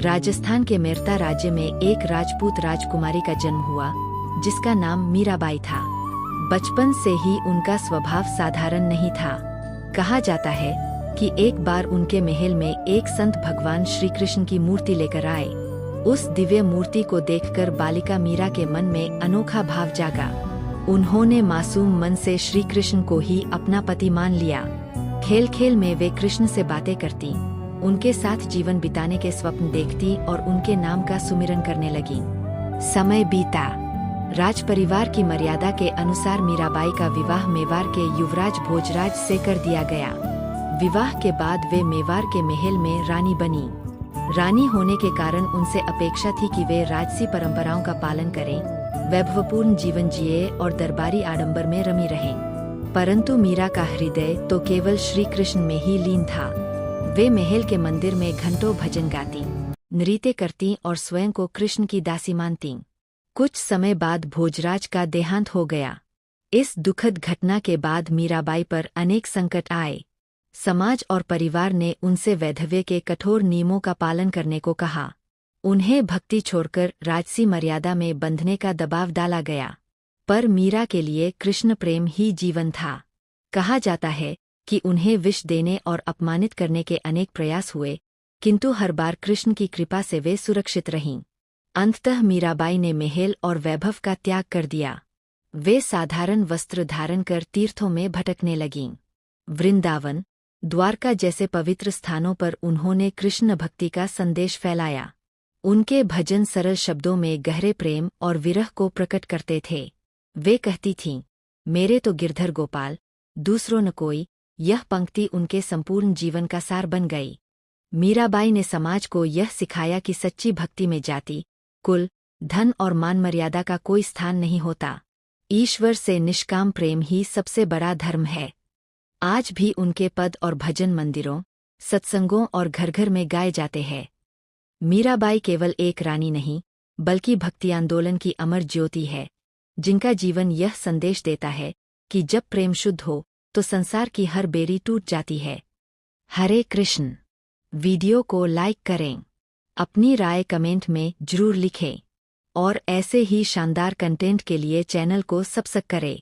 राजस्थान के मेरता राज्य में एक राजपूत राजकुमारी का जन्म हुआ, जिसका नाम मीराबाई था। बचपन से ही उनका स्वभाव साधारण नहीं था। कहा जाता है कि एक बार उनके महल में एक संत भगवान श्री कृष्ण की मूर्ति लेकर आए। उस दिव्य मूर्ति को देखकर बालिका मीरा के मन में अनोखा भाव जागा। उन्होंने मासूम मन से श्री कृष्ण को ही अपना पति मान लिया। खेल खेल में वे कृष्ण से बातें करती, उनके साथ जीवन बिताने के स्वप्न देखती और उनके नाम का सुमिरन करने लगी। समय बीता। राज परिवार की मर्यादा के अनुसार मीराबाई का विवाह मेवाड़ के युवराज भोजराज से कर दिया गया। विवाह के बाद वे मेवाड़ के महल में रानी बनी। रानी होने के कारण उनसे अपेक्षा थी कि वे राजसी परंपराओं का पालन करें, वैभवपूर्ण जीवन जिए और दरबारी आडंबर में रमी रहें। परंतु मीरा का हृदय तो केवल श्री कृष्ण में ही लीन था। वे महल के मंदिर में घंटों भजन गाती, नृत्य करती और स्वयं को कृष्ण की दासी मानती। कुछ समय बाद भोजराज का देहांत हो गया। इस दुखद घटना के बाद मीराबाई पर अनेक संकट आए। समाज और परिवार ने उनसे वैधव्य के कठोर नियमों का पालन करने को कहा। उन्हें भक्ति छोड़कर राजसी मर्यादा में बंधने का दबाव डाला गया। पर मीरा के लिए कृष्ण प्रेम ही जीवन था। कहा जाता है कि उन्हें विष देने और अपमानित करने के अनेक प्रयास हुए, किंतु हर बार कृष्ण की कृपा से वे सुरक्षित रहीं। अंततः मीराबाई ने महल और वैभव का त्याग कर दिया। वे साधारण वस्त्र धारण कर तीर्थों में भटकने लगीं। वृंदावन, द्वारका जैसे पवित्र स्थानों पर उन्होंने कृष्ण भक्ति का संदेश फैलाया। उनके भजन सरल शब्दों में गहरे प्रेम और विरह को प्रकट करते थे। वे कहती थीं, मेरे तो गिरधर गोपाल, दूसरों न कोई। यह पंक्ति उनके संपूर्ण जीवन का सार बन गई। मीराबाई ने समाज को यह सिखाया कि सच्ची भक्ति में जाति, कुल, धन और मान मर्यादा का कोई स्थान नहीं होता। ईश्वर से निष्काम प्रेम ही सबसे बड़ा धर्म है। आज भी उनके पद और भजन मंदिरों, सत्संगों और घर घर में गाए जाते हैं। मीराबाई केवल एक रानी नहीं, बल्कि भक्ति आंदोलन की अमर ज्योति है, जिनका जीवन यह संदेश देता है कि जब प्रेम शुद्ध हो तो संसार की हर बेड़ी टूट जाती है। हरे कृष्ण। वीडियो को लाइक करें, अपनी राय कमेंट में जरूर लिखें और ऐसे ही शानदार कंटेंट के लिए चैनल को सब्सक्राइब करें।